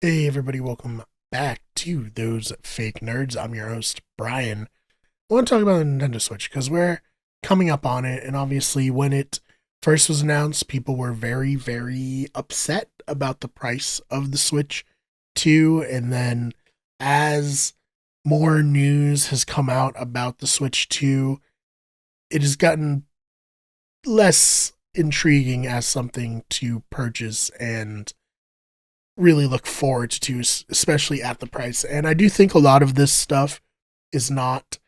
Hey everybody, welcome back to Those Fake Nerds. I'm your host, Brian. I want to talk about the Nintendo Switch because we're coming up on it, and obviously when it first was announced, people were very, very upset about the price of the Switch 2, and then as more news has come out about the Switch 2, it has gotten less intriguing as something to purchase and really look forward to, especially at the price. And I do think a lot of this stuff is not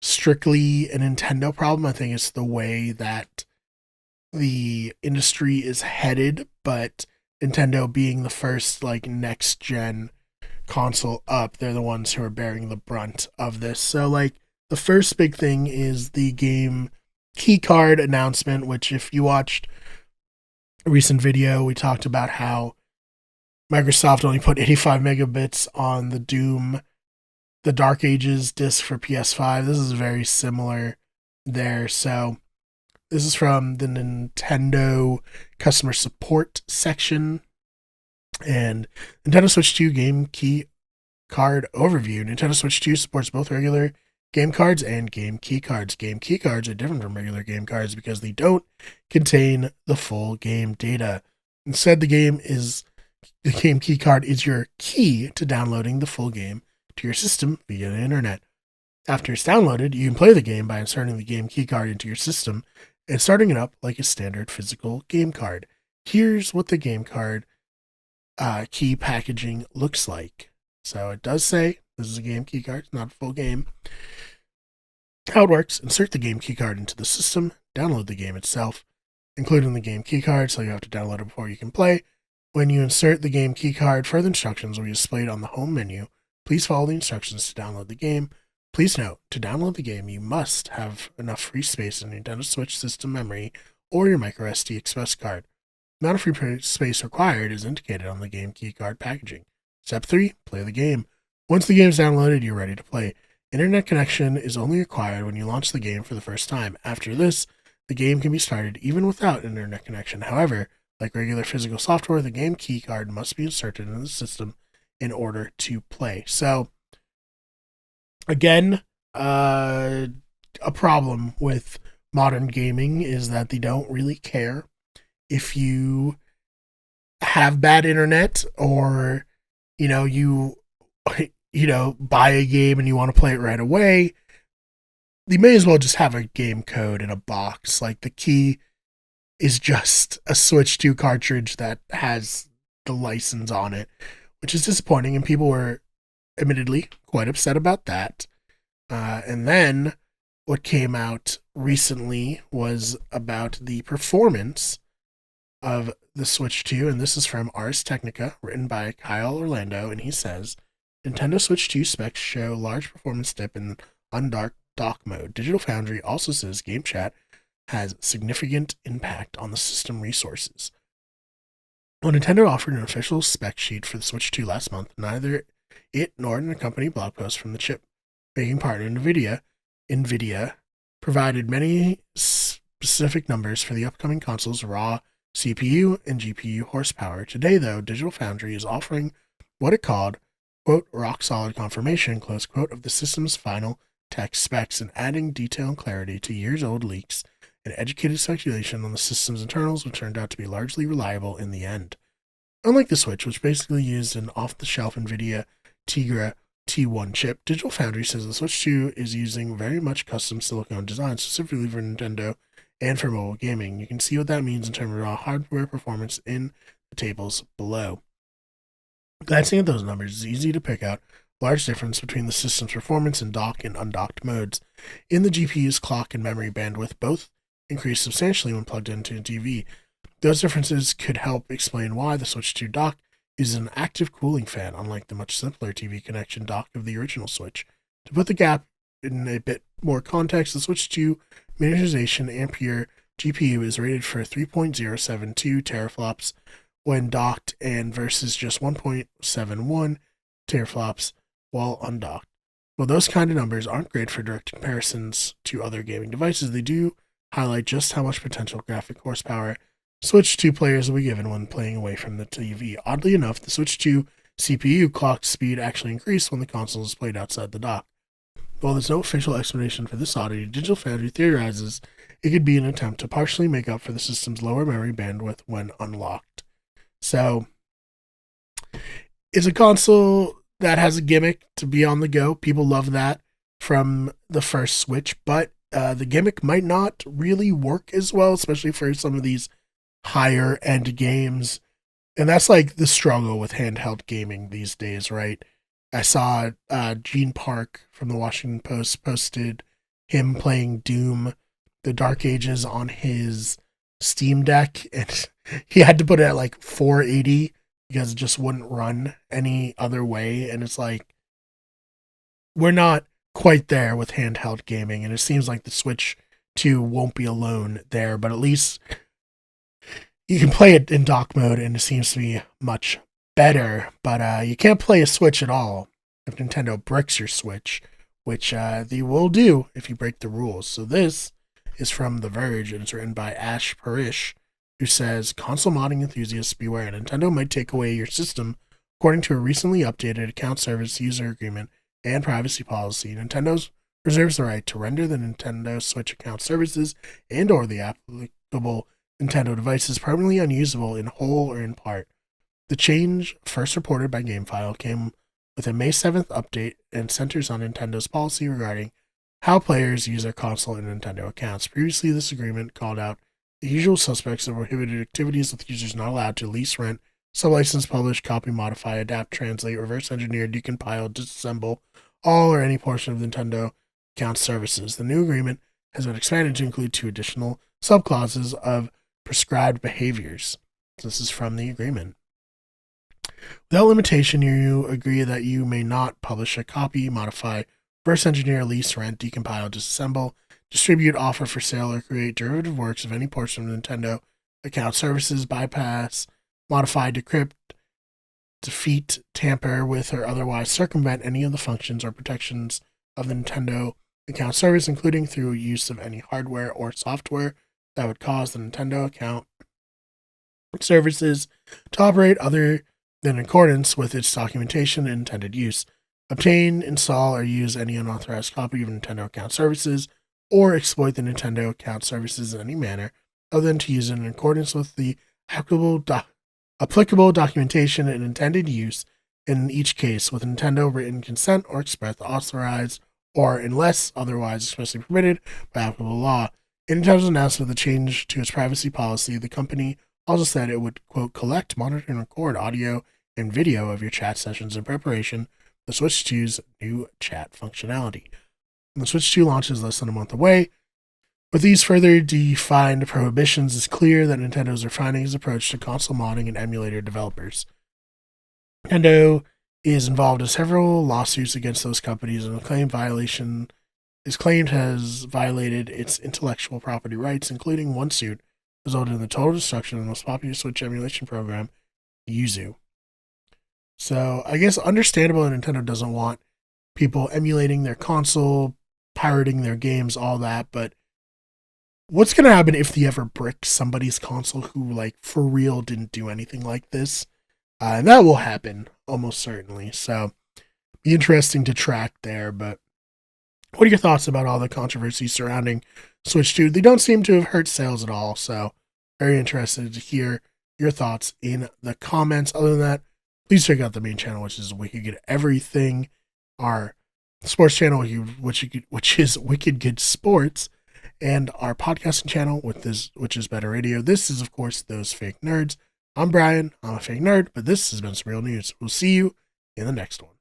strictly a Nintendo problem. I think it's the way that the industry is headed, but Nintendo being the first like next gen console up, they're the ones who are bearing the brunt of this. So like the first big thing is the game key card announcement, which if you watched a recent video, we talked about how Microsoft only put 85 megabits on the Dark Ages disc for PS5. This is very similar there. So this is from the Nintendo customer support section and Nintendo Switch 2 game key card overview. Nintendo Switch 2 supports both regular game cards and game key cards. Game key cards are different from regular game cards because they don't contain the full game data. Instead, the game key card is your key to downloading the full game to your system via the internet. After it's downloaded, you can play the game by inserting the game key card into your system and starting it up like a standard physical game card. Here's what the game card key packaging looks like. So it does say this is a game key card, not a full game. How it works: insert the game key card into the system, download the game itself, including the game key card, so you have to download it before you can play. When you insert the game keycard, further instructions will be displayed on the home menu. Please follow the instructions to download the game. Please note, to download the game, you must have enough free space in Nintendo Switch system memory or your microSD express card. The amount of free space required is indicated on the game keycard packaging. Step 3. Play the game. Once the game is downloaded, you're ready to play. Internet connection is only required when you launch the game for the first time. After this, the game can be started even without internet connection. However, like regular physical software, the game key card must be inserted in the system in order to play. So, again, a problem with modern gaming is that they don't really care if you have bad internet or you buy a game and you want to play it right away. You may as well just have a game code in a box. Like the key is just a Switch 2 cartridge that has the license on it, which is disappointing, and people were admittedly quite upset about that. And then what came out recently was about the performance of the Switch 2, and this is from Ars Technica, written by Kyle Orlando, and he says, Nintendo Switch 2 specs show large performance dip in undocked dock mode. Digital Foundry also says game chat has significant impact on the system resources. When Nintendo offered an official spec sheet for the Switch 2 last month, neither it nor an accompanying blog post from the chip making partner NVIDIA provided many specific numbers for the upcoming console's raw CPU and GPU horsepower. Today, though, Digital Foundry is offering what it called, quote, rock solid confirmation, close quote, of the system's final tech specs and adding detail and clarity to years old leaks and educated speculation on the system's internals, which turned out to be largely reliable in the end. Unlike the Switch, which basically used an off-the-shelf NVIDIA Tegra T1 chip, Digital Foundry says the Switch 2 is using very much custom silicone design specifically for Nintendo and for mobile gaming. You can see what that means in terms of raw hardware performance in the tables below. Glancing at those numbers, it's easy to pick out large difference between the system's performance in dock and undocked modes. In the GPU's clock and memory bandwidth, both increase substantially when plugged into a TV. Those differences could help explain why the Switch 2 dock uses an active cooling fan, unlike the much simpler TV connection dock of the original Switch. To put the gap in a bit more context, the Switch 2 miniaturization Ampere GPU is rated for 3.072 teraflops when docked and versus just 1.71 teraflops while undocked. While those kind of numbers aren't great for direct comparisons to other gaming devices, they do highlight just how much potential graphic horsepower Switch 2 players will be given when playing away from the TV. Oddly enough, the Switch 2 CPU clock speed actually increased when the console is played outside the dock. While there's no official explanation for this oddity, Digital Foundry theorizes it could be an attempt to partially make up for the system's lower memory bandwidth when unlocked. So, it's a console that has a gimmick to be on the go. People love that from the first Switch, but the gimmick might not really work as well, especially for some of these higher end games. And that's like the struggle with handheld gaming these days, right? I saw Gene Park from the Washington Post posted him playing Doom, the Dark Ages, on his Steam Deck, and he had to put it at like 480 because it just wouldn't run any other way. And it's like, we're not quite there with handheld gaming, and it seems like the Switch 2 won't be alone there, but at least you can play it in dock mode, and it seems to be much better. But you can't play a Switch at all if Nintendo bricks your Switch, which they will do if you break the rules. So this is from The Verge, and it's written by Ash Parish, who says, console modding enthusiasts beware, Nintendo might take away your system. According to a recently updated account service user agreement and privacy policy, Nintendo reserves the right to render the Nintendo Switch account services and or the applicable Nintendo devices permanently unusable in whole or in part. The change, first reported by GameFile, came with a May 7th update and centers on Nintendo's policy regarding how players use their console and Nintendo accounts. Previously, this agreement called out the usual suspects of prohibited activities, with users not allowed to lease, rent, sublicense, publish, copy, modify, adapt, translate, reverse engineer, decompile, disassemble all or any portion of Nintendo account services. The new agreement has been expanded to include 2 additional subclauses of prescribed behaviors. This is from the agreement. Without limitation, you agree that you may not publish a copy, modify, reverse engineer, lease, rent, decompile, disassemble, distribute, offer for sale, or create derivative works of any portion of Nintendo account services, bypass, modify, decrypt, defeat, tamper with, or otherwise circumvent any of the functions or protections of the Nintendo account service, including through use of any hardware or software that would cause the Nintendo account services to operate other than in accordance with its documentation and intended use. Obtain, install, or use any unauthorized copy of Nintendo account services, or exploit the Nintendo account services in any manner other than to use it in accordance with the applicable documentation and intended use, in each case with Nintendo written consent or express authorized, or unless otherwise expressly permitted by applicable law. In Nintendo's announcement of the change to its privacy policy, the company also said it would, quote, collect, monitor, and record audio and video of your chat sessions in preparation for the Switch 2's new chat functionality. The Switch 2 launch is less than a month away. With these further defined prohibitions, it's clear that Nintendo is refining its approach to console modding and emulator developers. Nintendo is involved in several lawsuits against those companies, and the claimed has violated its intellectual property rights, including one suit resulted in the total destruction of the most popular Switch emulation program, Yuzu. So I guess understandable that Nintendo doesn't want people emulating their console, pirating their games, all that, but what's going to happen if they ever brick somebody's console who, like, for real didn't do anything like this? And that will happen, almost certainly. So, be interesting to track there, but what are your thoughts about all the controversy surrounding Switch 2? They don't seem to have hurt sales at all, so very interested to hear your thoughts in the comments. Other than that, please check out the main channel, which is Wicked Good Everything, our sports channel, which is Wicked Good Sports, and our podcasting channel, which is Better Radio. This is, of course, Those Fake Nerds. I'm Brian. I'm a fake nerd, but this has been some real news. We'll see you in the next one.